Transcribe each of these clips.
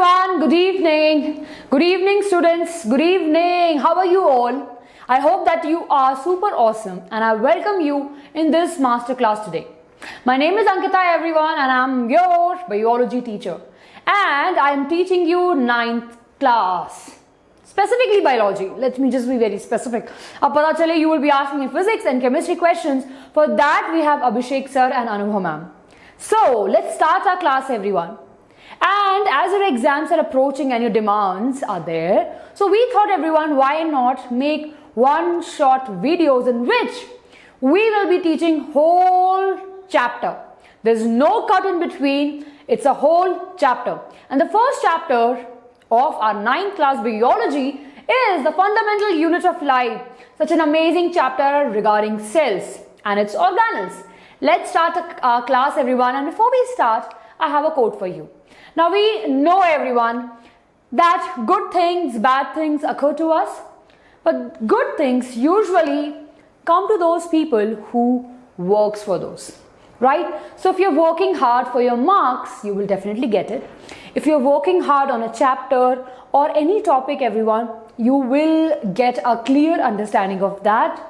everyone, good evening. Good evening students, good evening. How are you all? I hope that you are super awesome and I welcome you in this masterclass today. My name is Ankita everyone and I am your biology teacher and I am teaching you 9th class. Specifically biology. Let me just be very specific. Ab pata chale you will be asking me physics and chemistry questions. For that we have Abhishek sir and Anubhav ma'am. So let's start our class everyone. And as your exams are approaching and your demands are there, so we thought everyone, why not make one short videos in which we will be teaching whole chapter. There's no cut in between, it's a whole chapter. And the first chapter of our 9th class biology is the fundamental unit of life, such an amazing chapter regarding cells and its organelles. Let's start our class everyone, and before we start, I have a quote for you. Now we know everyone that good things, bad things occur to us, but good things usually come to those people who works for those, right? So if you're working hard for your marks, you will definitely get it. If you're working hard on a chapter or any topic everyone, you will get a clear understanding of that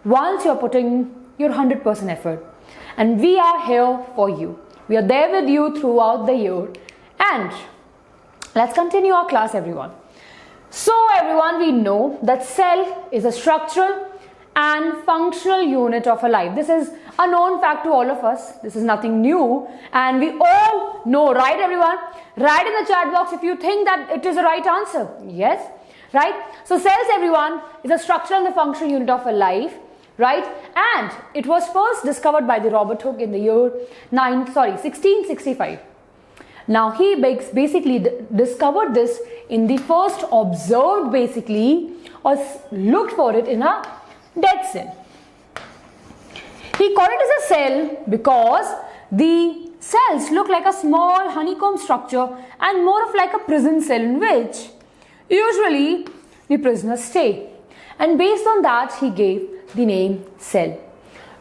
once you're putting your 100% effort. And we are here for you. We are there with you throughout the year. And let's continue our class everyone. So everyone, we know that cell is a structural and functional unit of a life. This is a known fact to all of us. This is nothing new and we all know, right everyone? Write in the chat box if you think that it is the right answer. Yes, right? So cells everyone is a structural and the functional unit of a life, right? And it was first discovered by the Robert Hooke in the year 1665. Now he basically discovered this in the first observed basically or looked for it in a dead cell. He called it as a cell because the cells look like a small honeycomb structure and more of like a prison cell in which usually the prisoners stay. And based on that he gave the name cell,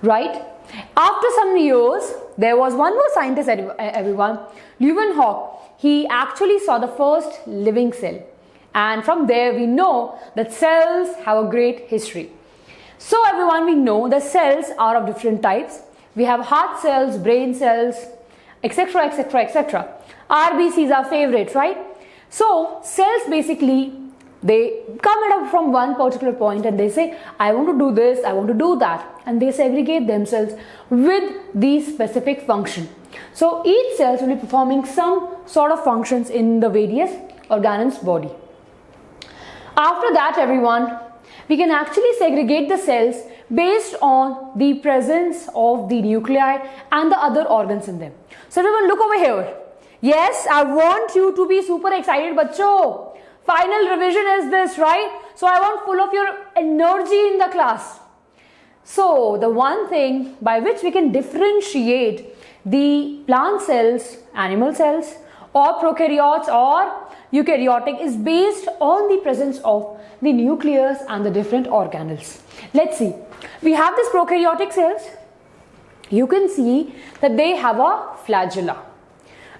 right? After some years, there was one more scientist, everyone, Leeuwenhoek. He actually saw the first living cell. And from there, we know that cells have a great history. So everyone, we know that cells are of different types. We have heart cells, brain cells, etc., etc., etc. RBCs are favorite, right? So cells basically, they come up from one particular point and they say, I want to do this, I want to do that. And they segregate themselves with the specific function. So each cell will be performing some sort of functions in the various organelles body. After that everyone, we can actually segregate the cells based on the presence of the nuclei and the other organs in them. So everyone look over here. Yes, I want you to be super excited, bacho. Final revision is this, right? So I want full of your energy in the class. So the one thing by which we can differentiate the plant cells, animal cells or prokaryotes or eukaryotic is based on the presence of the nucleus and the different organelles. Let's see. We have these prokaryotic cells. You can see that they have a flagella,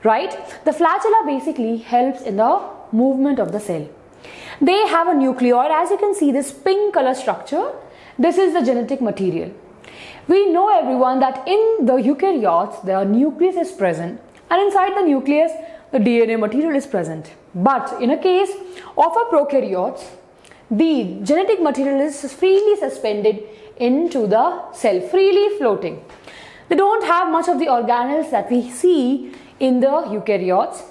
right? The flagella basically helps in the movement of the cell. They have a nucleoid, as you can see this pink color structure. This is the genetic material. We know everyone that in the eukaryotes the nucleus is present and inside the nucleus the DNA material is present. But in a case of a prokaryotes, the genetic material is freely suspended into the cell, freely floating. They don't have much of the organelles that we see in the eukaryotes.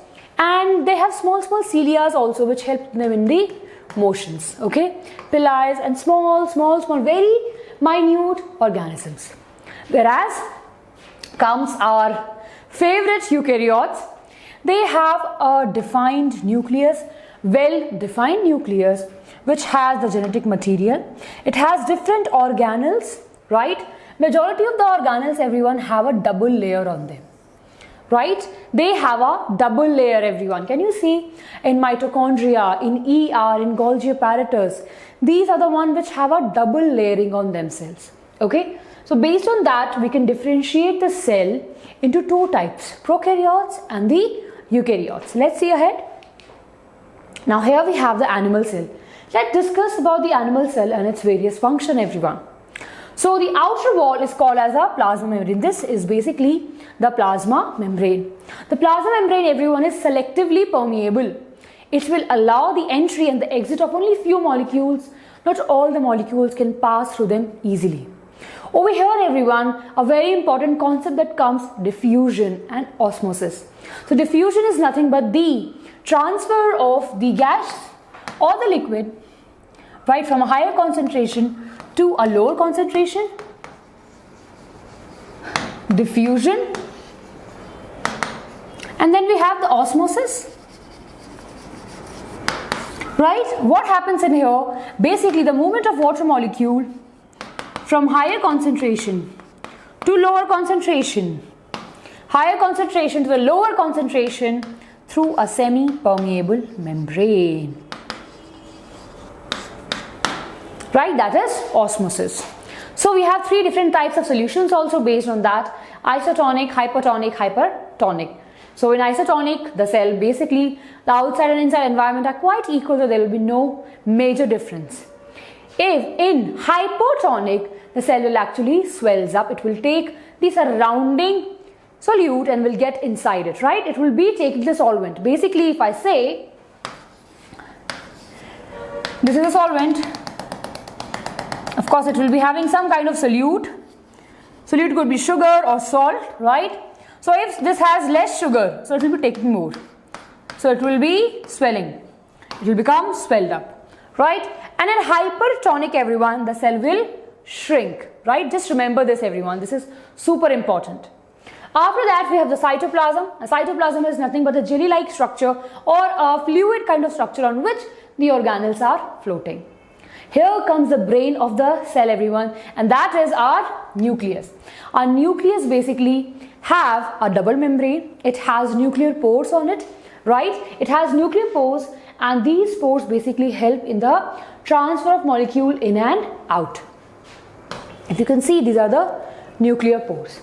And they have small cilia also which help them in the motions, okay? Villi and small, very minute organisms. Whereas comes our favorite eukaryotes. They have a defined nucleus, well-defined nucleus which has the genetic material. It has different organelles, right? Majority of the organelles everyone have a double layer on them. Right? They have a double layer everyone. Can you see? In mitochondria, in ER, in Golgi apparatus, these are the ones which have a double layering on themselves. Okay? So based on that, we can differentiate the cell into two types, prokaryotes and the eukaryotes. Let's see ahead. Now here we have the animal cell. Let's discuss about the animal cell and its various function, everyone. So the outer wall is called as a plasma membrane. This is basically the plasma membrane. The plasma membrane, everyone, is selectively permeable. It will allow the entry and the exit of only few molecules. Not all the molecules can pass through them easily. Over here, everyone, a very important concept that comes: diffusion and osmosis. So diffusion is nothing but the transfer of the gas or the liquid, right, from a higher concentration to a lower concentration. Diffusion. And then we have the osmosis. Right? What happens in here? Basically, the movement of water molecule from higher concentration to lower concentration, higher concentration to the lower concentration through a semi-permeable membrane. Right? That is osmosis. So we have three different types of solutions also based on that: isotonic, hypertonic, hypertonic. So in isotonic, the cell, basically the outside and inside environment are quite equal, so there will be no major difference. If in hypertonic, the cell will actually swells up. It will take the surrounding solute and will get inside it, right? It will be taking the solvent. Basically, if I say this is a solvent, of course it will be having some kind of solute. Solute could be sugar or salt, right? So if this has less sugar, so it will be taking more. So it will be swelling. It will become swelled up, right? And in hypertonic, everyone, the cell will shrink, right? Just remember this, everyone. This is super important. After that, we have the cytoplasm. A cytoplasm is nothing but a jelly-like structure or a fluid kind of structure on which the organelles are floating. Here comes the brain of the cell, everyone, and that is our nucleus. Our nucleus basically have a double membrane. It has nuclear pores on it, right? It has nuclear pores, and these pores basically help in the transfer of molecule in and out. If you can see, these are the nuclear pores.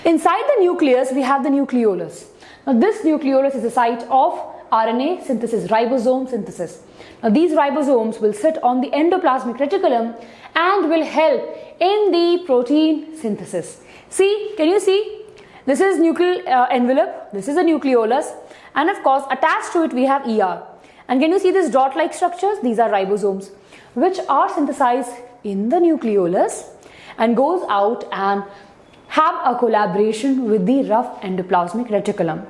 Inside the nucleus, we have the nucleolus. Now this nucleolus is the site of RNA synthesis, ribosome synthesis. Now these ribosomes will sit on the endoplasmic reticulum and will help in the protein synthesis. See, can you see? This is nuclear envelope, this is a nucleolus, and of course attached to it we have ER. And can you see these dot-like structures? These are ribosomes, which are synthesized in the nucleolus and goes out and have a collaboration with the rough endoplasmic reticulum.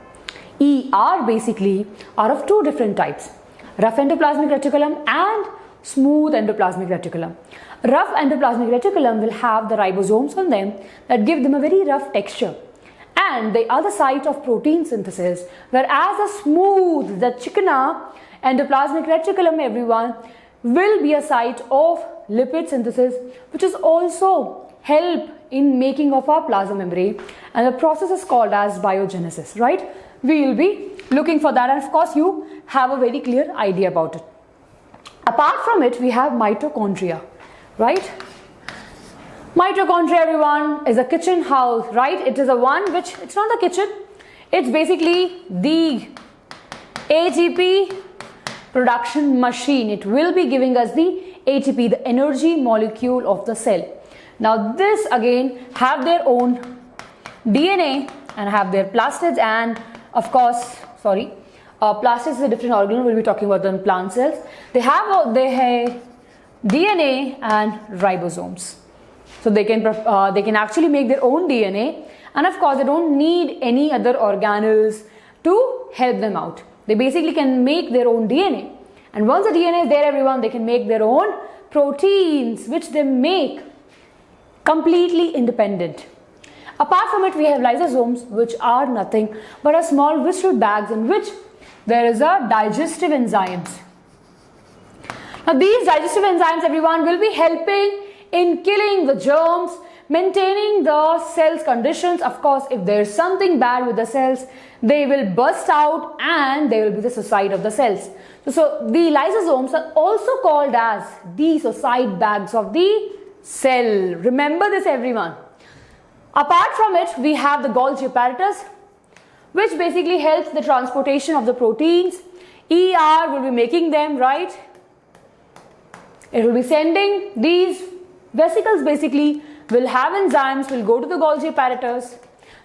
ER basically are of two different types: rough endoplasmic reticulum and smooth endoplasmic reticulum. Rough endoplasmic reticulum will have the ribosomes on them that give them a very rough texture, and they are the site of protein synthesis, whereas the smooth, the chicana endoplasmic reticulum, everyone, will be a site of lipid synthesis, which is also help in making of our plasma membrane, and the process is called as biogenesis, right? We will be looking for that, and of course you have a very clear idea about it. Apart from it, we have mitochondria, right? Mitochondria, everyone, is a kitchen house, right? It is a one which, it's not the kitchen, it's basically the ATP production machine. It will be giving us the ATP, the energy molecule of the cell. Now this again have their own DNA and have their plastids, and of course, plastids is a different organ, we'll be talking about them in plant cells. They have DNA and ribosomes. So they can actually make their own DNA, and of course they don't need any other organelles to help them out. They basically can make their own DNA, and once the DNA is there, everyone, they can make their own proteins, which they make completely independent. Apart from it, we have lysosomes, which are nothing but a small visceral bags in which there is a digestive enzymes. Now these digestive enzymes, everyone, will be helping in killing the germs, maintaining the cell's conditions. Of course, if there is something bad with the cells, they will burst out and they will be the suicide of the cells. So the lysosomes are also called as the suicide bags of the cell. Remember this, everyone. Apart from it, we have the Golgi apparatus, which basically helps the transportation of the proteins ER will be making them, right? It will be sending these vesicles basically will have enzymes, will go to the Golgi apparatus.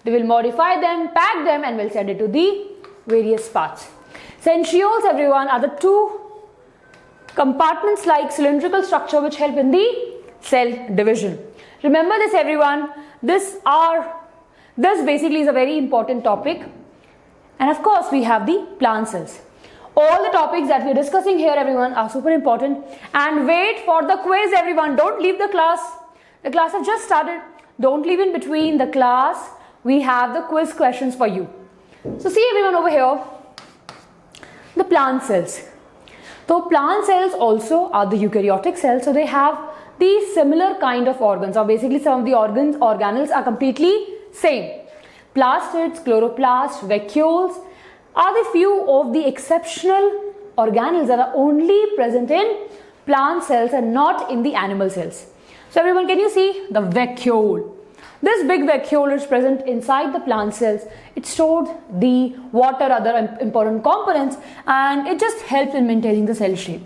They will modify them, pack them, and will send it to the various parts. Centrioles, everyone, are the two compartments like cylindrical structure which help in the cell division. Remember this, everyone. This basically is a very important topic. And of course, we have the plant cells. All the topics that we are discussing here, everyone, are super important. And wait for the quiz, everyone. Don't leave the class. The class has just started. Don't leave in between the class. We have the quiz questions for you. So see everyone over here. The plant cells. So plant cells also are the eukaryotic cells. So they have these similar kind of organs, or basically some of the organelles are completely same. Plastids, chloroplasts, vacuoles are the few of the exceptional organelles that are only present in plant cells and not in the animal cells. So everyone, can you see the vacuole? This big vacuole is present inside the plant cells. It stored the water, other important components, and it just helps in maintaining the cell shape.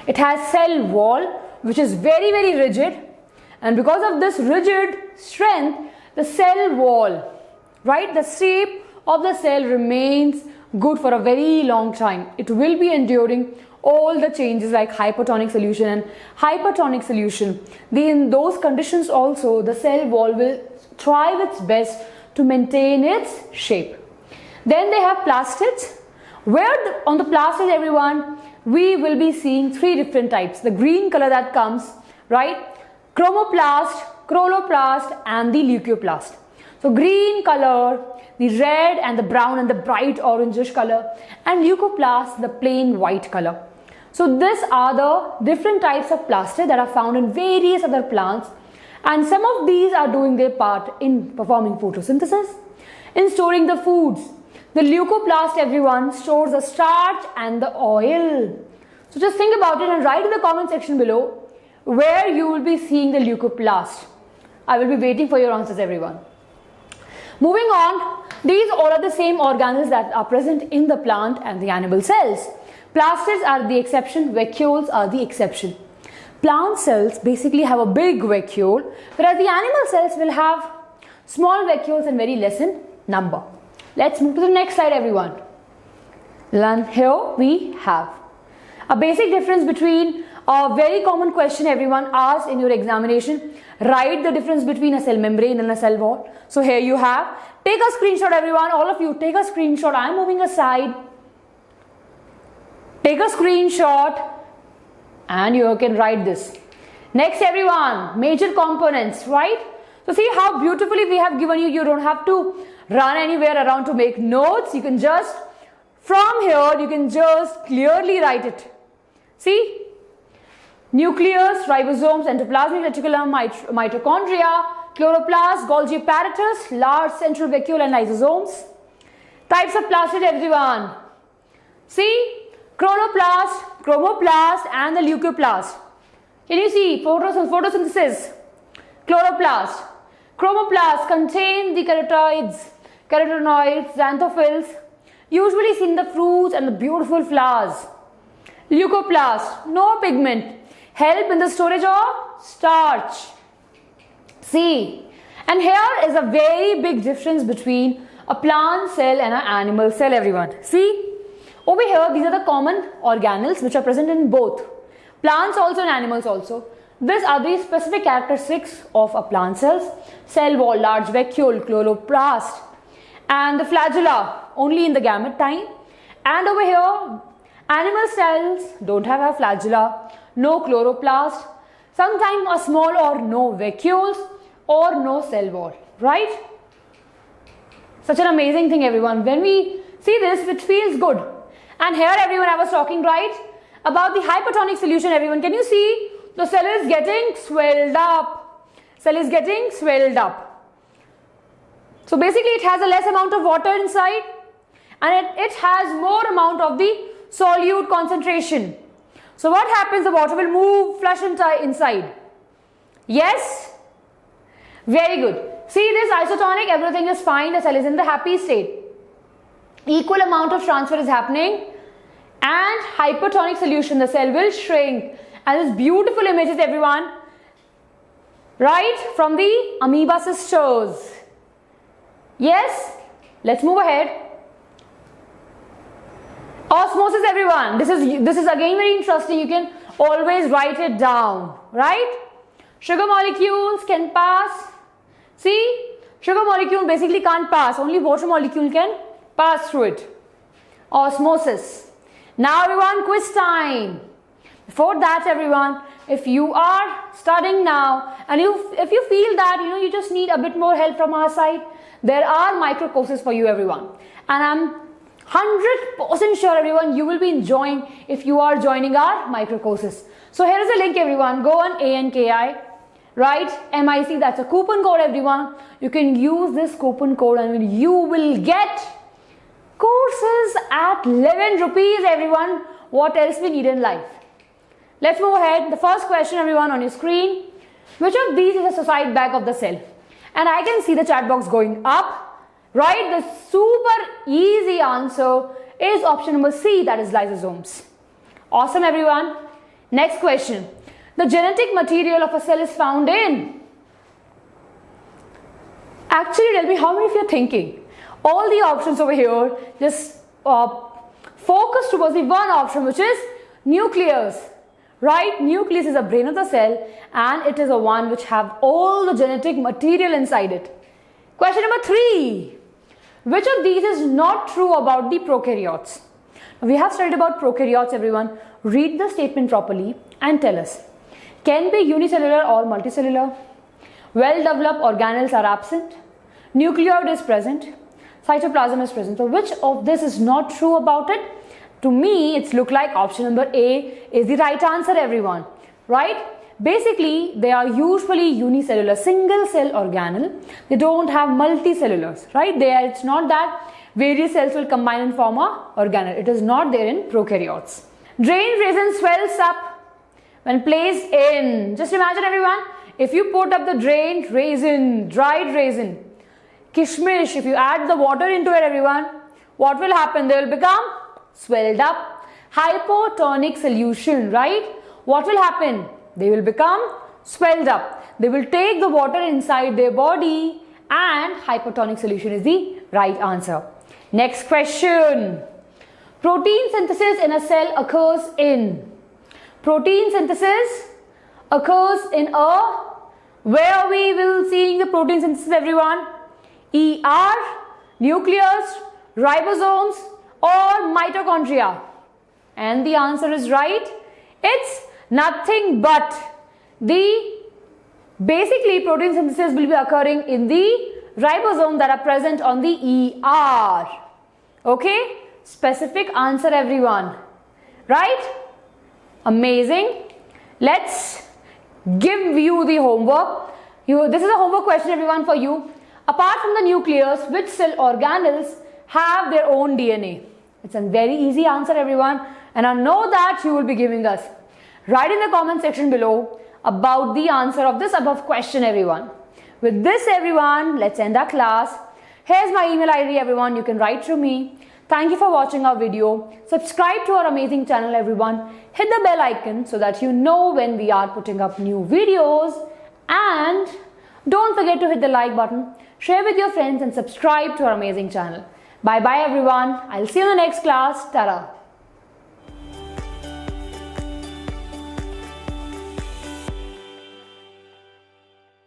It has cell wall, which is very, very rigid, and because of this rigid strength, the cell wall, right, the shape of the cell remains good for a very long time. It will be enduring all the changes like hypertonic solution and hypertonic solution. In those conditions also, the cell wall will try its best to maintain its shape. Then they have plastids, where on the plastids, everyone, we will be seeing three different types. The green color that comes, right? Chromoplast, chloroplast, and the leucoplast. So green color, the red and the brown and the bright orangish color, and leucoplast, the plain white color. So these are the different types of plastid that are found in various other plants, and some of these are doing their part in performing photosynthesis, in storing the foods. The leucoplast, everyone, stores the starch and the oil. So just think about it and write in the comment section below where you will be seeing the leucoplast. I will be waiting for your answers, everyone. Moving on, these all are the same organelles that are present in the plant and the animal cells. Plastids are the exception, vacuoles are the exception. Plant cells basically have a big vacuole, whereas the animal cells will have small vacuoles and very less in number. Let's move to the next slide, everyone. And here we have a basic difference between a very common question everyone asks in your examination. Write the difference between a cell membrane and a cell wall. So here you have. Take a screenshot, everyone. All of you, take a screenshot. I'm moving aside. Take a screenshot and you can write this. Next, everyone, major components, right? So see how beautifully we have given you. You don't have to run anywhere around to make notes. You can just, from here, you can just clearly write it. See? Nucleus, ribosomes, endoplasmic reticulum, mitochondria, chloroplast, Golgi apparatus, large central vacuole and lysosomes. Types of plastid, everyone. See? Chloroplast, chromoplast, and the leucoplast. Can you see photosynthesis? Chloroplast. Chromoplast contain the carotenoids, xanthophylls, usually seen in the fruits and the beautiful flowers. Leucoplast, no pigment, help in the storage of starch. See, and here is a very big difference between a plant cell and an animal cell, everyone. See? Over here, these are the common organelles which are present in both plants also and animals also. These are the specific characteristics of a plant cells: cell wall, large vacuole, chloroplast, and the flagella only in the gamete time. And over here, animal cells don't have a flagella, no chloroplast, sometimes a small or no vacuoles or no cell wall, right? Such an amazing thing, everyone. When we see this, it feels good. And here, everyone, I was talking, right, about the hypertonic solution, everyone. Can you see? The cell is getting swelled up. Cell is getting swelled up. So basically, it has a less amount of water inside, and it has more amount of the solute concentration. So what happens? The water will move, flush inside. Yes? Very good. See this isotonic, everything is fine. The cell is in the happy state. Equal amount of transfer is happening and hypertonic solution, the cell will shrink. And this beautiful images, everyone, right, from the amoeba sisters. Yes, let's move ahead. Osmosis, everyone. This is again very interesting. You can always write it down, right? Sugar molecules can pass. See, sugar molecule basically can't pass. Only water molecule can pass through it. Osmosis. Now, everyone, quiz time. Before that, everyone, if you are studying now and if you feel that you just need a bit more help from our side, there are micro courses for you, everyone. And I'm 100% sure, everyone, you will be enjoying if you are joining our micro courses. So here is a link, everyone. Go on ANKI, right? MIC, that's a coupon code, everyone. You can use this coupon code and you will get courses at 11 rupees, everyone. What else we need in life? Let's move ahead. The first question, everyone, on your screen. Which of these is a suicide bag of the cell? And I can see the chat box going up. Right, the super easy answer is option number C, that is lysosomes. Awesome, everyone. Next question. The genetic material of a cell is found in. Actually, tell me how many of you are thinking. All the options over here, just focus towards the one option, which is nucleus. Right, nucleus is the brain of the cell and it is the one which have all the genetic material inside it. Question number 3. Which of these is not true about the prokaryotes? We have studied about prokaryotes, everyone. Read the statement properly and tell us. Can be unicellular or multicellular. Well-developed organelles are absent. Nucleoid is present. Cytoplasm is present. So which of this is not true about it? To me, it's look like option number A is the right answer, everyone. Right? Basically, they are usually unicellular, single cell organelle. They don't have multicellulars, right? It's not that various cells will combine and form a organelle. It is not there in prokaryotes. Drained raisin swells up when placed in. Just imagine, everyone, if you put up the drained raisin, dried raisin, kishmish, if you add the water into it, everyone, what will happen? They will become swelled up. Hypotonic solution, right? What will happen? They will become swelled up. They will take the water inside their body and hypertonic solution is the right answer. Next question. Protein synthesis in a cell occurs in. Protein synthesis occurs in a, where we will seeing the protein synthesis, everyone? ER, nucleus, ribosomes or mitochondria? And the answer is right. It's nothing but basically protein synthesis will be occurring in the ribosome that are present on the ER. Okay? Specific answer, everyone. Right? Amazing. Let's give you the homework. This is a homework question, everyone, for you. Apart from the nucleus, which cell organelles have their own DNA? It's a very easy answer, everyone. And I know that you will be giving us. Write in the comment section below about the answer of this above question, everyone. With this, everyone, let's end our class. Here's my email ID, everyone. You can write to me. Thank you for watching our video. Subscribe to our amazing channel, everyone. Hit the bell icon so that you know when we are putting up new videos. And don't forget to hit the like button, share with your friends and subscribe to our amazing channel. Bye-bye, everyone. I'll see you in the next class. Ta-ra.